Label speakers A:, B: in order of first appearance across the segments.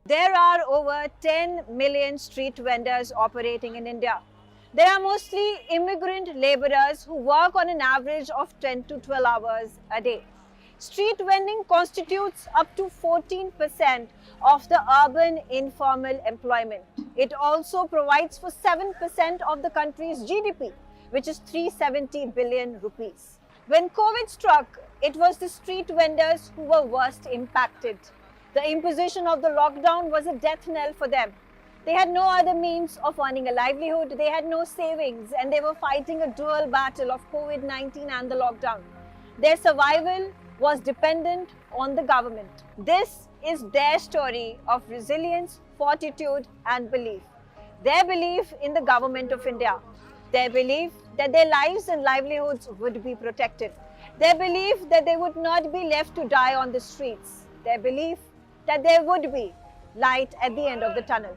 A: There are over 10 million street vendors operating in India. They are mostly immigrant laborers who work on an average of 10 to 12 hours a day. Street vending constitutes up to 14% of the urban informal employment. It also provides for 7% of the country's GDP, which is 370 billion rupees. When COVID struck, it was the street vendors who were worst impacted. The imposition of the lockdown was a death knell for them. They had no other means of earning a livelihood, they had no savings, and they were fighting a dual battle of COVID-19 and the lockdown. Their survival was dependent on the government. This is their story of resilience, fortitude, and belief. Their belief in the government of India. Their belief that their lives and livelihoods would be protected. Their belief that they would not be left to die on the streets. Their belief that there would be light at the end of the tunnel.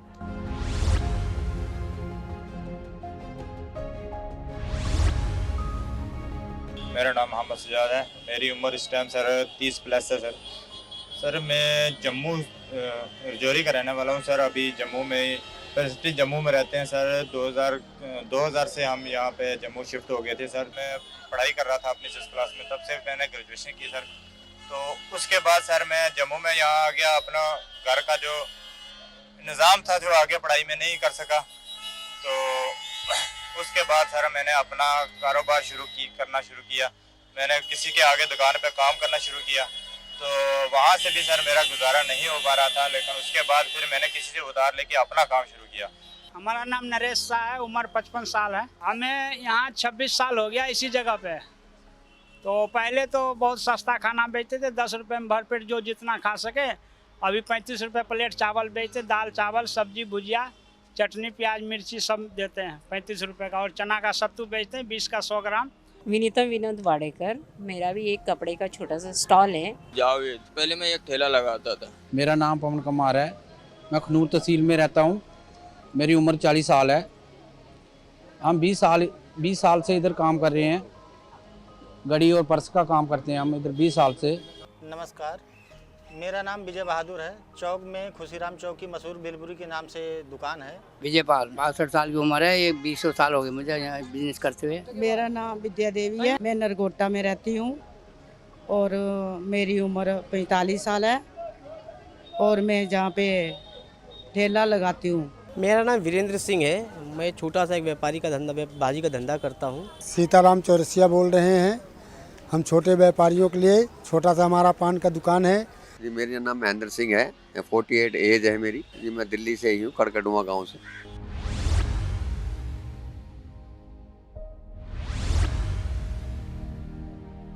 B: मेरा नाम मोहम्मद सजाद है। मेरी उम्र इस time sir 30 plus है sir. Sir मैं जम्मू रजौरी का रहने वाला हूँ सर। अभी जम्मू में परिस्थिति जम्मू में रहते हैं सर। 2000 से हम यहाँ पे जम्मू शिफ्ट हो गए थे सर। मैं पढ़ाई कर रहा था अपनी 6th क्लास में, तब से मैंने ग्रेजुएशन की सर। तो उसके बाद सर मैं जम्मू में यहाँ आ गया। अपना घर का जो निज़ाम था जो आगे पढ़ाई में नहीं कर सका, तो उसके बाद सर मैंने अपना कारोबार करना शुरू किया। मैंने किसी के आगे दुकान पे काम करना शुरू किया, तो वहाँ से भी सर मेरा गुजारा नहीं हो पा रहा था। लेकिन उसके बाद फिर मैंने किसी से उधार लेके अपना काम शुरू किया।
C: हमारा नाम नरेश शाह है, उम्र 55 साल है। हमें यहाँ 26 साल हो गया इसी जगह पे। तो पहले तो बहुत सस्ता खाना बेचते थे, 10 रुपये में भरपेट जो जितना खा सके। अभी 35 रुपये प्लेट चावल बेचते, दाल चावल सब्जी भुजिया चटनी प्याज मिर्ची सब देते हैं 35 रुपये का। और चना का सत्तू बेचते हैं 20 का 100 ग्राम।
D: विनीता विनोद वाडेकर। मेरा भी एक कपड़े का छोटा सा स्टॉल है।
E: जावेद, पहले मैं एक ठेला लगाता था।
F: मेरा नाम पवन कुमार है। मैं खनूर तहसील में रहता हूँ। मेरी उम्र 40 साल है। हम 20 साल से इधर काम कर रहे हैं। गड़ी और पर्स का काम करते हैं हम इधर 20 साल से।
G: नमस्कार, मेरा नाम विजय बहादुर है। चौक में खुशीराम चौक की मशहूर भेलपुरी के नाम से दुकान है।
H: विजय पाल, 62 साल की उम्र है। ये 20 साल हो गए मुझे यहाँ बिजनेस करते हुए।
I: मेरा नाम विद्या देवी है। मैं नरगोटा में रहती हूँ और मेरी उम्र 45 साल है और मैं जहाँ पे ठेला लगाती हूँ।
J: मेरा नाम वीरेंद्र सिंह है। मैं छोटा सा एक व्यापारी का धंधा बाजी का धंधा करता हूँ।
K: सीताराम चौरसिया बोल रहे हैं। हम छोटे व्यापारियों के लिए छोटा सा हमारा पान का दुकान है।
L: जी मेरा नाम महेंद्र सिंह है। 48 एज है मेरी जी। मैं दिल्ली से ही हूँ, करकटुआ गांव से।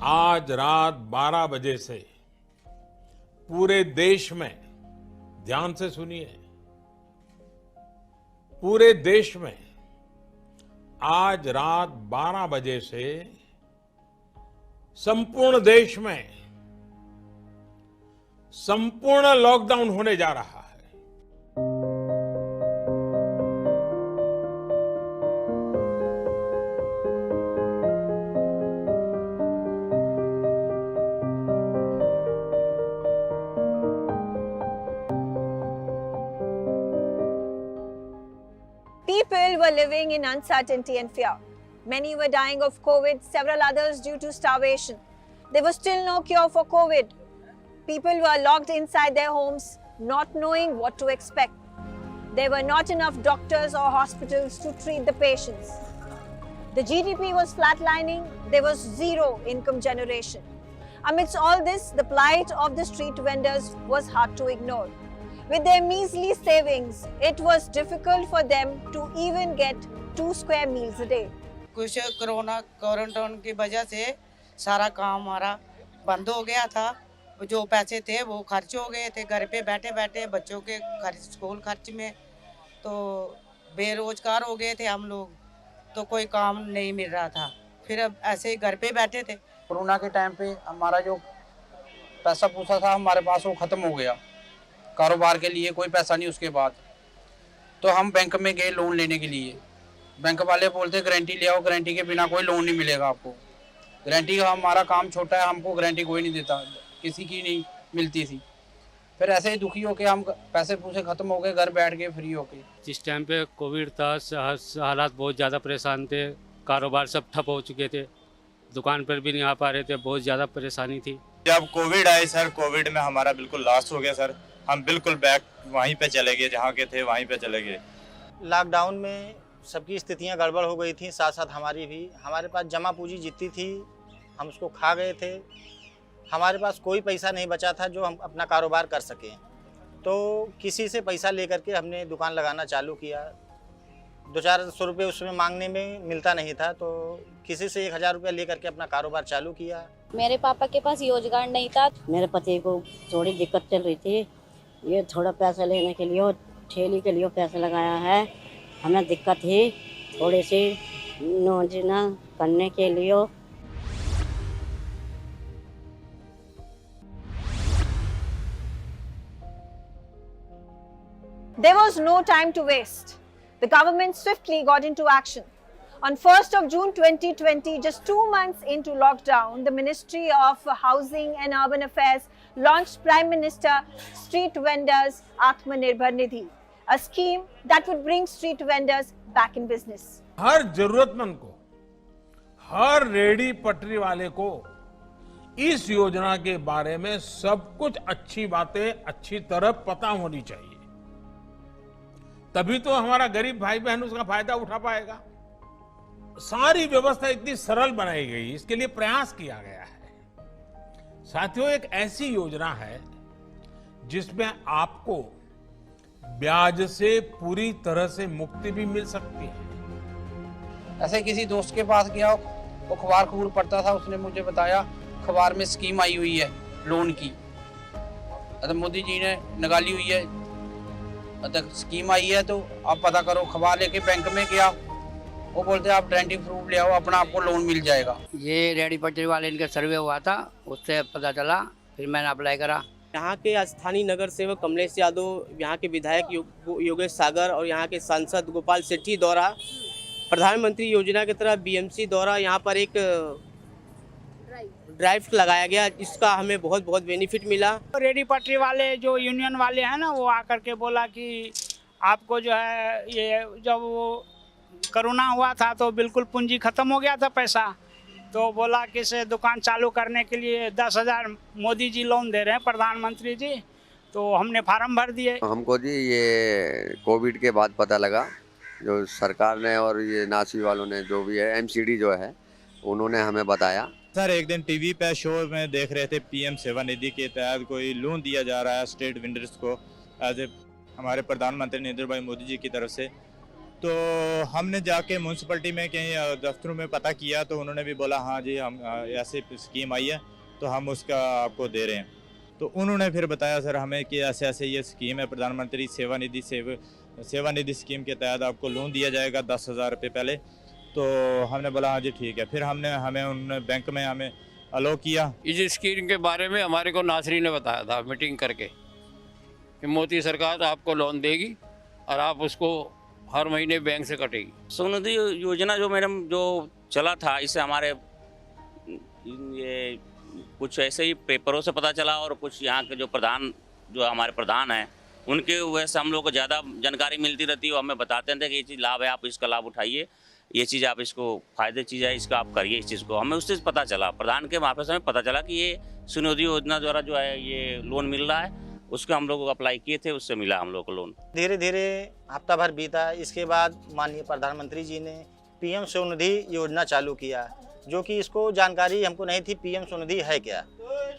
M: आज रात 12 बजे से पूरे देश में, ध्यान से सुनिए, पूरे देश में आज रात 12 बजे से संपूर्ण देश में संपूर्ण लॉकडाउन होने जा रहा है।
A: People were living in uncertainty and fear. Many were dying of COVID, several others due to starvation. There was still no cure for COVID. People were locked inside their homes, not knowing what to expect. There were not enough doctors or hospitals to treat the patients. The GDP was flatlining. There was zero income generation. Amidst all this, the plight of the street vendors was hard to ignore. With their measly savings, it was difficult for them to even get 2 square meals a day.
I: कुछ corona quarantine की वजह से सारा काम हमारा बंद हो गया था। जो पैसे थे वो खर्च हो गए थे घर पे बैठे बैठे बच्चों के खर्च, स्कूल खर्च में। तो बेरोजगार हो गए थे हम लोग, तो कोई काम नहीं मिल रहा था। फिर अब ऐसे ही घर पे बैठे थे।
F: कोरोना के टाइम पे हमारा जो पैसा पूसा था हमारे पास वो ख़त्म हो गया। कारोबार के लिए कोई पैसा नहीं। उसके बाद तो हम बैंक में गए लोन लेने के लिए। बैंक वाले बोलते गारंटी ले आओ, गारंटी के बिना कोई लोन नहीं मिलेगा आपको। गारंटी का हमारा काम छोटा है, हमको गारंटी कोई नहीं देता, किसी की नहीं मिलती थी। फिर ऐसे ही दुखी होके हम पैसे पूसे खत्म हो गए, घर बैठ गए फ्री होके।
N: जिस टाइम पे कोविड था हालात बहुत ज़्यादा परेशान थे, कारोबार सब ठप हो चुके थे, दुकान पर भी नहीं आ पा रहे थे, बहुत ज़्यादा परेशानी थी।
B: जब कोविड आई सर, कोविड में हमारा बिल्कुल लॉस हो गया सर। हम बिल्कुल बैक वहीं पे चले गए, जहाँ के थे वहीं पे चले गए।
G: लॉकडाउन में सबकी स्थितियां गड़बड़ हो गई थी, साथ साथ हमारी भी। हमारे पास जमा पूंजी जितनी थी हम उसको खा गए थे। हमारे पास कोई पैसा नहीं बचा था जो हम अपना कारोबार कर सकें। तो किसी से पैसा लेकर के हमने दुकान लगाना चालू किया। 200-400 रुपये उसमें मांगने में मिलता नहीं था, तो किसी से 1000 रुपया लेकर के अपना कारोबार चालू किया।
O: मेरे पापा के पास रोजगार नहीं था।
P: मेरे पति को थोड़ी दिक्कत चल रही थी, ये थोड़ा पैसा लेने के लिए ठेली के लिए पैसा लगाया है। हमें दिक्कत थी थोड़ी सी योजना करने के लिए।
A: There was no time to waste. The government swiftly got into action. On 1st of June 2020, just 2 months into lockdown, the Ministry of Housing and Urban Affairs launched Prime Minister Street Vendors Atmanirbhar Nidhi, a scheme that would bring street vendors back in business.
M: हर जरूरतमंद को, हर ready पटरी वाले को इस योजना के बारे में सब कुछ अच्छी बातें अच्छी तरह पता होनी चाहिए, तभी तो हमारा गरीब भाई बहन उसका फायदा उठा पाएगा। सारी व्यवस्था इतनी सरल बनाई गई, इसके लिए प्रयास किया गया है। साथियों, एक ऐसी योजना है जिसमें आपको ब्याज से पूरी तरह से मुक्ति भी मिल सकती है।
F: ऐसे किसी दोस्त के पास गया, वो अखबार खबूर पढ़ता था, उसने मुझे बताया अखबार में स्कीम आई हुई है लोन की, मोदी जी ने निकाली हुई है, स्कीम आई है, तो आप पता करो। अखबार लेके बैंक में गया, वो बोलते आप आइडेंटिटी प्रूफ ले आओ, अपना आपको लोन मिल जाएगा।
H: ये रेडी पटरी वाले इनका सर्वे हुआ था, उससे पता चला, फिर मैंने अप्लाई करा।
J: यहाँ के स्थानीय नगर सेवक कमलेश यादव, यहाँ के विधायक योगेश सागर और यहाँ के सांसद गोपाल सेठी द्वारा प्रधानमंत्री योजना की तरह बीएमसी द्वारा यहाँ पर एक ड्राइव लगाया गया, जिसका हमें बहुत बहुत बेनिफिट मिला।
C: रेडी पटरी वाले जो यूनियन वाले हैं ना, वो आकर के बोला कि आपको जो है ये जब वो कोरोना हुआ था तो बिल्कुल पूंजी खत्म हो गया था पैसा, तो बोला कि से दुकान चालू करने के लिए 10,000 मोदी जी लोन दे रहे हैं, प्रधानमंत्री जी। तो हमने फार्म भर दिए।
L: हमको जी ये कोविड के बाद पता लगा, जो सरकार ने और ये नासी वालों ने जो भी है एमसीडी जो है उन्होंने हमें बताया।
B: सर एक दिन टीवी पे शो में देख रहे थे, पीएम सेवा निधि के तहत कोई लोन दिया जा रहा है स्टेट वेंडर्स को एज ए हमारे प्रधानमंत्री नरेंद्र भाई मोदी जी की तरफ से। तो हमने जाके म्यूनसिपलिटी में कहीं दफ्तरों में पता किया, तो उन्होंने भी बोला हाँ जी हम ऐसे स्कीम आई है तो हम उसका आपको दे रहे हैं। तो उन्होंने फिर बताया सर हमें कि ऐसे ऐसे ये स्कीम है, प्रधानमंत्री सेवा निधि स्कीम के तहत आपको लोन दिया जाएगा 10,000 रुपये पहले। तो हमने बोला हाँ जी ठीक है। फिर हमें उन्होंने बैंक में हमें अलो किया।
Q: इस स्कीम के बारे में हमारे को नासरी ने बताया था मीटिंग करके कि मोदी सरकार आपको लोन देगी और आप उसको हर महीने बैंक से कटेगी।
R: स्वनिधि योजना जो मैडम जो चला था, इससे हमारे ये कुछ ऐसे ही पेपरों से पता चला और कुछ यहाँ के जो हमारे प्रधान हैं उनके वजह से हम लोग को ज़्यादा जानकारी मिलती रहती है। वो हमें बताते थे कि ये चीज़ लाभ है, आप इसका लाभ उठाइए, ये चीज़ आप इसको फ़ायदे चीज़ है, इसका आप करिए इस चीज़ को। हमें उससे पता चला, प्रधान के मार्फत से हमें पता चला कि ये स्वनिधि योजना द्वारा जो है ये लोन मिल रहा है, उसको हम लोग अप्लाई किए थे, उससे मिला हम लोग को लोन।
G: धीरे धीरे हफ्ता भर बीता, इसके बाद माननीय प्रधानमंत्री जी ने पीएम स्वनिधि योजना चालू किया, जो कि इसको जानकारी हमको नहीं थी पीएम स्वनिधि है क्या।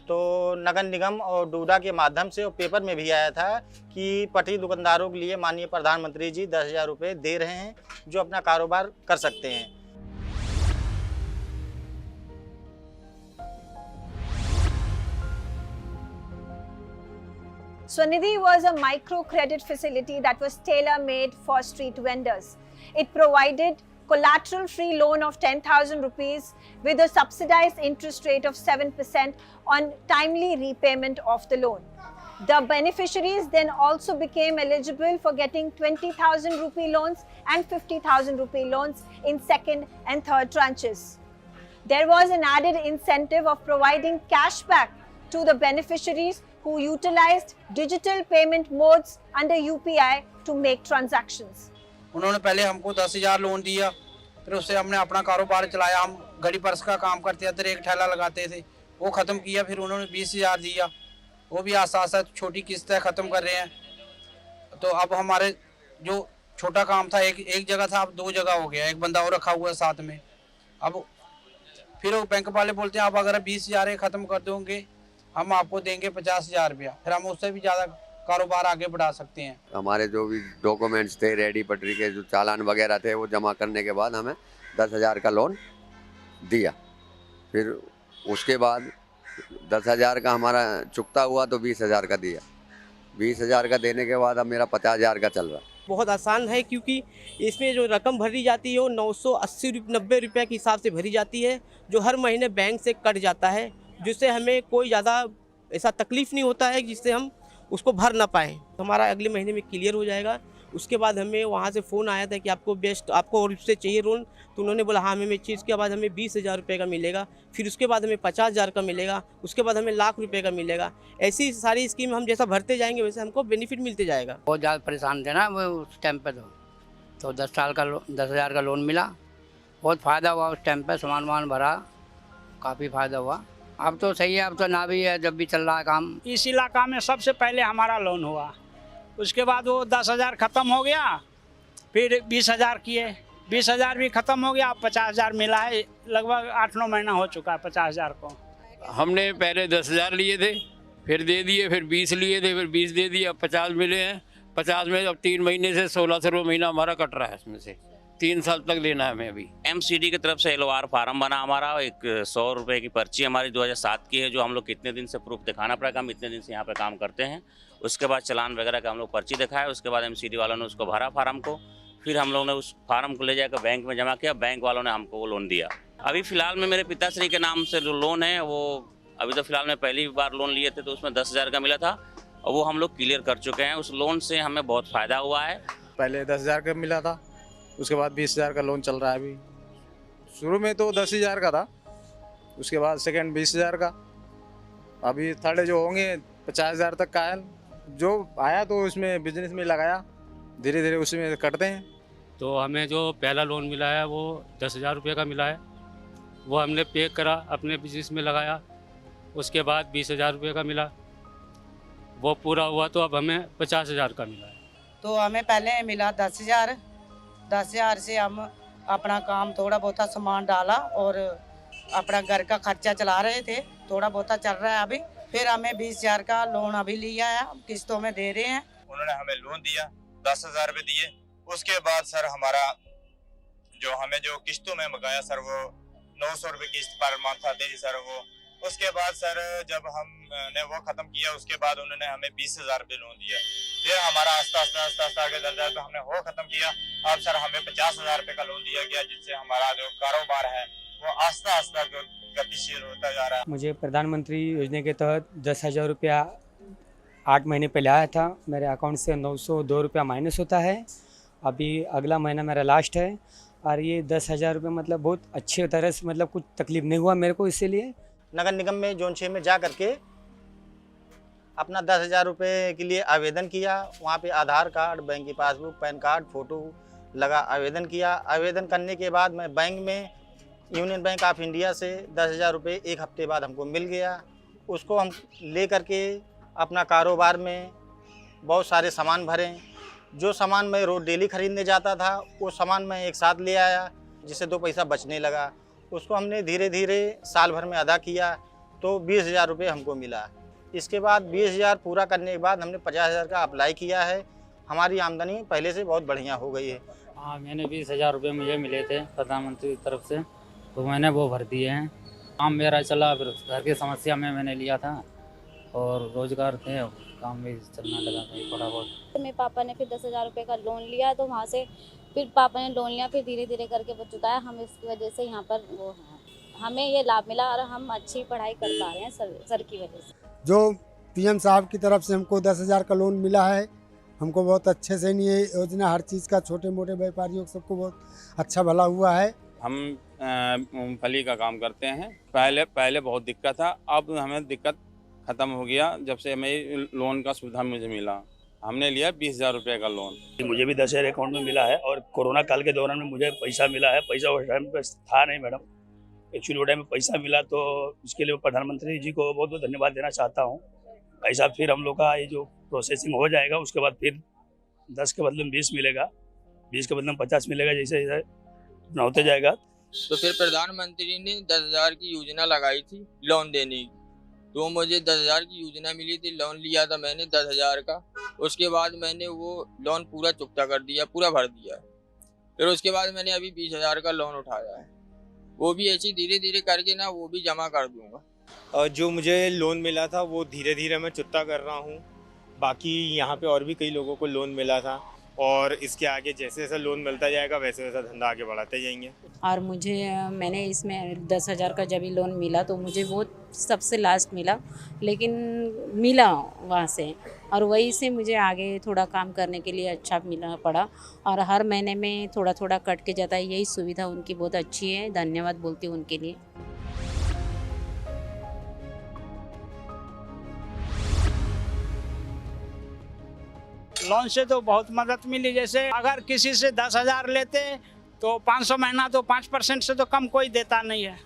G: तो नगर निगम और डूडा के माध्यम से और पेपर में भी आया था कि पटरी दुकानदारों के लिए माननीय प्रधानमंत्री जी 10,000 रुपये दे रहे हैं, जो अपना कारोबार कर सकते हैं।
A: Swanidhi was a microcredit facility that was tailor-made for street vendors. It provided collateral-free loan of 10,000 rupees with a subsidized interest rate of 7% on timely repayment of the loan. The beneficiaries then also became eligible for getting 20,000 rupee loans and 50,000 rupee loans in second and third tranches. There was an added incentive of providing cash back to the beneficiaries who utilized digital payment modes under UPI to make transactions.
F: उन्होंने पहले हमको 10,000 loan दिया, फिर उससे हमने अपना कारोबार चलाया। हम घड़ी पर्स का काम करते थे, एक ठेला लगाते थे, वो ख़त्म किया। फिर उन्होंने 20,000 दिया, वो भी आस्ता आस्ता छोटी किस्तें ख़त्म कर रहे हैं। तो अब हमारे जो छोटा काम था एक जगह था, अब 2 जगह हो गया, एक बंदा और रखा हुआ है साथ में। अब फिर वो बैंक वाले बोलते हैं आप अगर 20,000 ख़त्म कर दोगे हम आपको देंगे 50,000 रुपया, फिर हम उससे भी ज़्यादा कारोबार आगे बढ़ा सकते हैं।
L: हमारे जो भी डॉक्यूमेंट्स थे, रेडी पटरी के जो चालान वगैरह थे, वो जमा करने के बाद हमें 10,000 का लोन दिया। फिर उसके बाद 10,000 का हमारा चुकता हुआ तो 20,000 का दिया। 20,000 का देने के बाद अब मेरा 50,000 का चल रहा है।
J: बहुत आसान है क्योंकि इसमें जो रकम भरी जाती है वो 980-90 रुपये के हिसाब से भरी जाती है, जो हर महीने बैंक से कट जाता है, जिससे हमें कोई ज़्यादा ऐसा तकलीफ़ नहीं होता है जिससे हम उसको भर ना पाएँ। हमारा अगले महीने में क्लियर हो जाएगा। उसके बाद हमें वहाँ से फ़ोन आया था कि आपको और उससे चाहिए लोन, तो उन्होंने बोला हाँ हमें चाहिए। उसके बाद हमें 20,000 रुपये का मिलेगा, फिर उसके बाद हमें 50,000 का मिलेगा, उसके बाद हमें लाख रुपये का मिलेगा। ऐसी सारी स्कीम हम जैसा भरते जाएंगे वैसे हमको बेनिफिट मिलते जाएगा।
H: बहुत ज़्यादा परेशान थे ना वो उस टाइम पे, तो 10,000 का लोन मिला, बहुत फ़ायदा हुआ। उस टाइम पे सामान भरा, काफ़ी फ़ायदा हुआ। अब तो सही है, अब तो ना भी है, जब भी चल रहा है काम।
C: इस इलाका में सबसे पहले हमारा लोन हुआ, उसके बाद वो 10,000 ख़त्म हो गया, फिर 20,000 किए, 20,000 भी ख़त्म हो गया, 50,000 मिला है। लगभग 8-9 महीना हो चुका है 50,000 को।
Q: हमने पहले 10,000 लिए थे, फिर दे दिए, फिर 20 लिए थे, फिर 20 दे दिए, अब 50 मिले हैं। 50 में अब 3 महीने से 1600 रुपये महीना हमारा कट रहा है, इसमें से 3 साल तक लेना है हमें। अभी
R: MCD की तरफ से LOR फार्म बना हमारा, एक 100 रुपये की पर्ची हमारी 2007 की है, जो हम लोग कितने दिन से प्रूफ दिखाना पड़ेगा, हम इतने दिन से यहाँ पे काम करते हैं। उसके बाद चलान वगैरह का हम लोग पर्ची दिखाया, उसके बाद MCD वालों ने उसको भरा फार्म को, फिर हम लोगों ने उस फार्म को ले जाकर बैंक में जमा किया, बैंक वालों ने हमको वो लोन दिया। अभी फ़िलहाल में मेरे पिताश्री के नाम से जो लोन है वो अभी तो फ़िलहाल में पहली बार लोन लिए थे तो उसमें 10,000 का मिला था, और वो हम लोग क्लियर कर चुके हैं। उस लोन से हमें बहुत फ़ायदा हुआ है।
S: पहले 10,000 का मिला था, उसके बाद 20,000 का लोन चल रहा है। अभी शुरू में तो 10,000 का था, उसके बाद सेकंड 20,000 का, अभी थर्ड जो होंगे 50,000 तक का है। जो आया तो उसमें बिजनेस में लगाया, धीरे धीरे उसमें कटते हैं।
N: तो हमें जो पहला लोन मिला है वो 10,000 रुपये का मिला है, वो हमने पे करा, अपने बिजनेस में लगाया। उसके बाद 20,000 रुपये का मिला, वो पूरा हुआ तो अब हमें 50,000 का मिला है।
I: तो हमें पहले मिला 10,000, 10,000 से हम अपना काम थोड़ा बहुत सामान डाला और अपना घर का खर्चा चला रहे थे, थोड़ा बहुत चल रहा है अभी। फिर हमें 20,000 का लोन अभी लिया है, किस्तों में दे रहे हैं।
B: उन्होंने हमें लोन दिया, 10,000 रुपये दिए। उसके बाद सर हमारा जो हमें जो किस्तों में मंगाया सर, वो 900 रुपये किस्त पर मंथ आते थी सर वो। उसके बाद सर जब हमने वो ख़त्म किया, उसके बाद उन्होंने हमें 20,000 रुपये लोन दिया। फिर हमारा आस्ता आस्ता आगे चल रहा है, तो हमने वो ख़त्म किया। अब सर हमें 50,000 रुपये का लोन दिया गया, जिससे हमारा जो कारोबार है वो आस्ता आस्ता गतिशील होता जा रहा है।
T: मुझे प्रधानमंत्री योजना के तहत 10,000 रुपया 8 महीने पहले आया था। मेरे अकाउंट से 902 रुपया माइनस होता है। अभी अगला महीना मेरा लास्ट है, और ये 10,000 रुपये मतलब बहुत अच्छी तरह से, मतलब कुछ तकलीफ नहीं हुआ मेरे को। इसीलिए
G: नगर निगम में जोन 6 में जा करके अपना 10,000 रुपये के लिए आवेदन किया। वहाँ पे आधार कार्ड, बैंक की पासबुक, पैन कार्ड, फ़ोटो लगा, आवेदन किया। आवेदन करने के बाद मैं बैंक में यूनियन बैंक ऑफ इंडिया से 10,000 रुपये 1 हफ्ते बाद हमको मिल गया। उसको हम ले करके अपना कारोबार में बहुत सारे सामान भरे। जो सामान मैं रोज़ डेली ख़रीदने जाता था, वो सामान मैं एक साथ ले आया, जिससे 2 पैसा बचने लगा। उसको हमने धीरे धीरे साल भर में अदा किया, तो 20,000 रुपये हमको मिला। इसके बाद 20,000 पूरा करने के बाद हमने 50,000 का अप्लाई किया है। हमारी आमदनी पहले से बहुत बढ़िया हो गई है।
U: हाँ, मैंने 20,000 रुपये मुझे मिले थे प्रधानमंत्री की तरफ से, तो मैंने वो भर दिए हैं। काम मेरा चला, फिर घर की समस्या में मैंने लिया था, और रोज़गार थे, काम भी चलना लगा था थोड़ा बहुत।
O: मेरे पापा ने फिर 10,000 रुपये का लोन लिया, तो वहाँ से फिर पापा ने लोन लिया, फिर धीरे धीरे करके वो चुकाया। हम इसकी वजह से यहाँ पर वो हैं, हमें ये लाभ मिला और हम अच्छी पढ़ाई कर पा रहे हैं सर की वजह से।
K: जो PM साहब की तरफ से हमको 10,000 का लोन मिला है, हमको बहुत अच्छे से ये योजना हर चीज़ का, छोटे मोटे व्यापारियों सबको बहुत अच्छा भला हुआ है।
V: हम मूंगफली का काम करते हैं। पहले बहुत दिक्कत था, अब हमें दिक्कत
D: ख़त्म हो गया जब से हमें लोन का सुविधा मुझे मिला। हमने लिया 20,000 रुपये का लोन।
V: मुझे भी 10,000 अकाउंट में मिला है और कोरोना काल के दौरान में मुझे पैसा मिला है। पैसा उस टाइम पे था नहीं मैडम, एक्चुअली वो टाइम में पैसा मिला, तो उसके लिए प्रधानमंत्री जी को बहुत बहुत धन्यवाद देना चाहता हूँ। पैसा फिर हम लोग का ये जो प्रोसेसिंग हो जाएगा, उसके बाद फिर 10 के बदले में 20 मिलेगा, 20 के बदले में 50 मिलेगा, जैसे जैसे होते जाएगा।
E: तो फिर प्रधानमंत्री ने 10,000 की योजना लगाई थी लोन देने की, तो मुझे 10,000 की योजना मिली थी, लोन लिया था मैंने 10,000 का। उसके बाद मैंने वो लोन पूरा चुकता कर दिया, पूरा भर दिया। फिर उसके बाद मैंने अभी 20,000 का लोन उठाया है, वो भी ऐसे धीरे धीरे करके ना वो भी जमा कर दूंगा।
B: और जो मुझे लोन मिला था वो धीरे धीरे मैं चुकता कर रहा हूँ। बाकी यहाँ पे और भी कई लोगों को लोन मिला था, और इसके आगे जैसे जैसा लोन मिलता जाएगा वैसे वैसा धंधा आगे बढ़ाते जाएंगे।
W: और मैंने इसमें 10,000 का जब भी लोन मिला तो मुझे बहुत सबसे लास्ट मिला, लेकिन मिला वहाँ से, और वही से मुझे आगे थोड़ा काम करने के लिए अच्छा मिला पड़ा। और हर महीने में थोड़ा थोड़ा कट के जाता है, यही सुविधा उनकी बहुत अच्छी है, धन्यवाद बोलती हूँ उनके लिए।
C: लोन से तो बहुत मदद मिली। जैसे अगर किसी से 10,000 लेते तो 500 महीना, तो 5% से तो कम कोई देता नहीं है,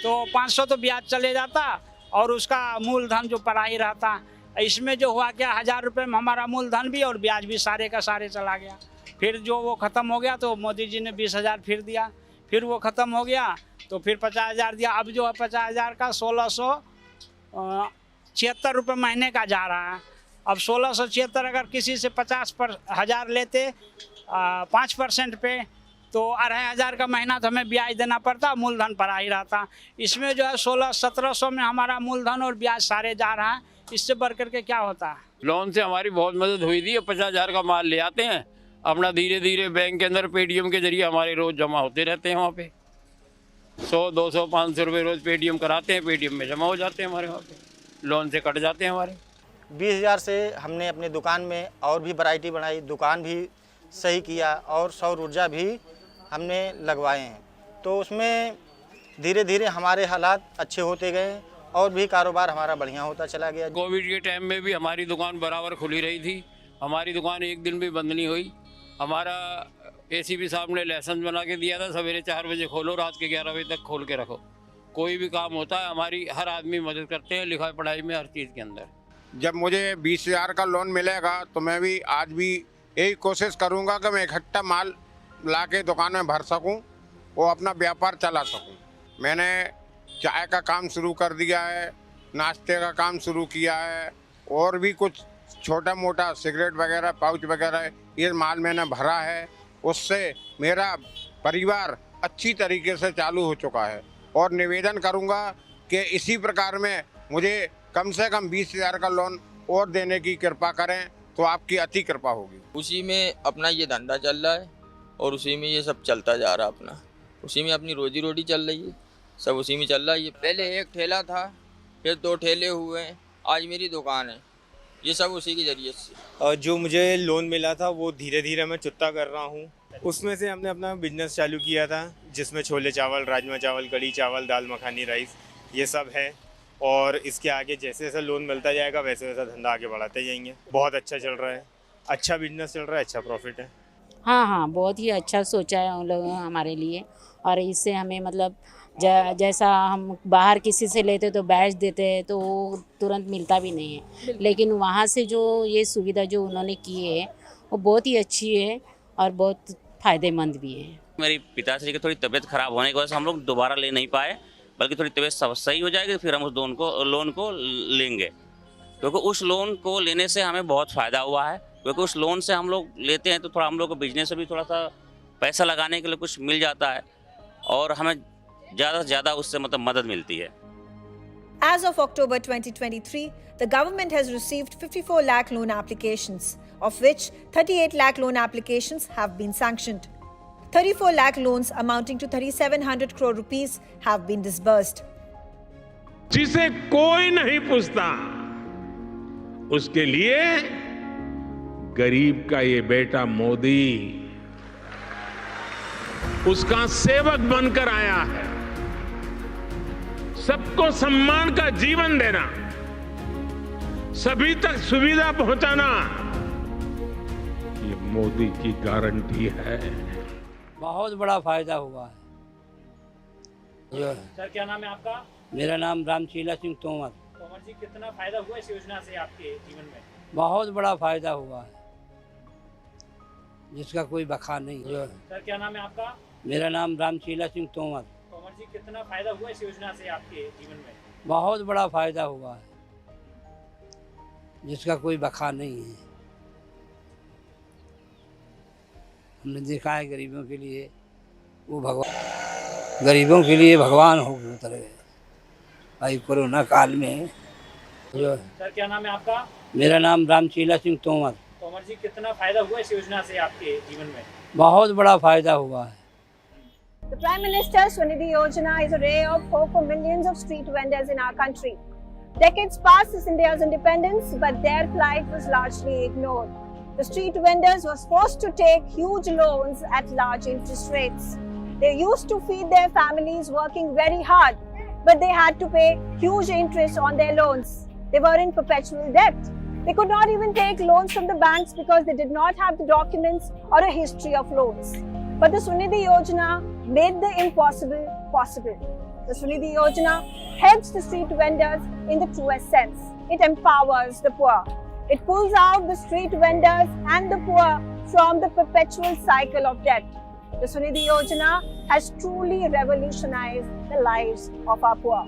C: तो 500 तो ब्याज चले जाता और उसका मूलधन जो पढ़ाई रहता। इसमें जो हुआ क्या, 1,000 रुपये में हमारा मूलधन भी और ब्याज भी सारे का सारे चला गया। फिर जो वो ख़त्म हो गया तो मोदी जी ने 20,000 फिर दिया, फिर वो ख़त्म हो गया तो फिर 50,000 दिया। अब जो है 50,000 का 1,676 रुपये महीने का जा रहा है। अब 1,676 अगर किसी से 50,000 लेते 5% पे, तो 2,500 का महीना तो हमें ब्याज देना पड़ता, मूलधन पड़ा ही रहता। इसमें जो है 1600-1700 में हमारा मूलधन और ब्याज सारे जा रहा है, इससे बढ़ करके क्या होता है।
Q: लोन से हमारी बहुत मदद हुई थी। 50,000 का माल ले आते हैं अपना, धीरे धीरे बैंक के अंदर पेटीएम के जरिए हमारे रोज़ जमा होते रहते हैं। वहाँ पे 100, 200, 500 रुपये रोज़ पेटीएम कराते हैं, पेटीएम में जमा हो जाते हैं हमारे, वहाँ पे लोन से कट जाते हैं हमारे।
G: 20,000 से हमने अपनी दुकान में और भी वैरायटी बनाई, दुकान भी सही किया और सौर ऊर्जा भी हमने लगवाए हैं, तो उसमें धीरे धीरे हमारे हालात अच्छे होते गए और भी कारोबार हमारा बढ़िया होता चला गया।
Q: कोविड के टाइम में भी हमारी दुकान बराबर खुली रही थी, हमारी दुकान एक दिन भी बंद नहीं हुई। हमारा एसीपी साहब ने लाइसेंस बना के दिया था, सवेरे 4 बजे खोलो, रात के 11 बजे तक खोल के रखो। कोई भी काम होता है हमारी हर आदमी मदद करते हैं, लिखाई पढ़ाई में हर चीज़ के अंदर।
X: जब मुझे 20,000 का लोन मिलेगा तो मैं भी आज भी यही कोशिश करूंगा कि मैं इकट्ठा माल ला के दुकान में भर सकूं और अपना व्यापार चला सकूं। मैंने चाय का काम शुरू कर दिया है, नाश्ते का काम शुरू किया है, और भी कुछ छोटा मोटा सिगरेट वगैरह, पाउच वगैरह, ये माल मैंने भरा है। उससे मेरा परिवार अच्छी तरीके से चालू हो चुका है, और निवेदन करूंगा कि इसी प्रकार में मुझे कम से कम 20,000 का लोन और देने की कृपा करें, तो आपकी अति कृपा होगी।
E: उसी में अपना ये धंधा चल रहा है और उसी में ये सब चलता जा रहा है अपना, उसी में अपनी रोजी रोटी चल रही है, सब उसी में चल रहा है। ये पहले एक ठेला था, फिर 2 ठेले हुए हैं, आज मेरी दुकान है, ये सब उसी के जरिए से।
B: और जो मुझे लोन मिला था वो धीरे धीरे मैं चुकता कर रहा हूँ। उसमें से हमने अपना बिजनेस चालू किया था, जिसमें छोले चावल, राजमा चावल, कढ़ी चावल, दाल मखानी राइस, ये सब है। और इसके आगे जैसे जैसा लोन मिलता जाएगा वैसे वैसा धंधा आगे बढ़ाते जाएंगे। बहुत अच्छा चल रहा है, अच्छा बिजनेस चल रहा है, अच्छा प्रॉफिट है।
W: हाँ, बहुत ही अच्छा सोचा है उन लोगों ने हमारे लिए, और इससे हमें मतलब जैसा हम बाहर किसी से लेते तो बैच देते हैं तो वो तुरंत मिलता भी नहीं है, लेकिन वहाँ से जो ये सुविधा जो उन्होंने की है वो बहुत ही अच्छी है और बहुत फ़ायदेमंद भी है।
R: मेरी पिताश्री की थोड़ी तबीयत खराब होने की वजह से हम लोग दोबारा ले नहीं पाए, बल्कि थोड़ी तबीयत सही हो जाएगी फिर हम उस लोन को लेंगे, क्योंकि उस लोन को लेने से हमें बहुत फ़ायदा हुआ है। क्योंकि उस लोन से हम लोग लेते हैं तो थोड़ा हम लोग को बिजनेस से भी थोड़ा सा पैसा लगाने के लिए कुछ मिल जाता है, और हमें ज़्यादा से ज़्यादा उससे मतलब मदद मिलती है।
A: As of October 2023, the government has received 54 lakh loan applications, of which 38 lakh loan applications have been sanctioned. 34 lakh loans amounting to 3,700 crore rupees have been disbursed.
M: जिसे कोई नहीं पूछता उसके लिए गरीब का ये बेटा मोदी उसका सेवक बनकर आया है। सबको सम्मान का जीवन देना, सभी तक सुविधा पहुंचाना, ये मोदी की गारंटी है।
H: बहुत बड़ा फायदा हुआ है। जो
F: सर क्या नाम है आपका?
H: मेरा नाम रामचीला सिंह तोमर।
F: तोमर जी, कितना फायदा हुआ इस योजना से आपके जीवन में?
H: बहुत बड़ा फायदा हुआ है, जिसका कोई बखा नहीं। जो
F: सर क्या नाम है आपका?
H: मेरा नाम रामचीला सिंह तोमर।
F: तोमर जी, कितना फायदा हुआ इस योजना से आपके जीवन में?
H: बहुत बड़ा फायदा हुआ है, जिसका कोई बखा नहीं है। हमने देखा है गरीबों के लिए वो भगवान, गरीबों के लिए भगवान हो उतर गए भाई कोरोना काल में। जो
F: सर क्या नाम है आपका?
H: मेरा नाम रामचीला सिंह तोमर।
F: तोमर जी, कितना फायदा हुआ इस योजना से आपके जीवन में?
H: बहुत बड़ा फायदा हुआ है।
A: The Prime Minister Swanidhi Yojana is a ray of hope for millions of street vendors in our country. Decades passed since India's independence, but their plight was largely ignored. The street vendors were forced to take huge loans at large interest rates. They used to feed their families working very hard, but they had to pay huge interest on their loans. They were in perpetual debt. They could not even take loans from the banks because they did not have the documents or a history of loans. But the Swanidhi Yojana made the impossible possible. The Swanidhi Yojana helps the street vendors in the truest sense. It empowers the poor. It pulls out the street vendors and the poor from the perpetual cycle of debt. The Swanidhi Yojana has truly revolutionized the lives of our poor.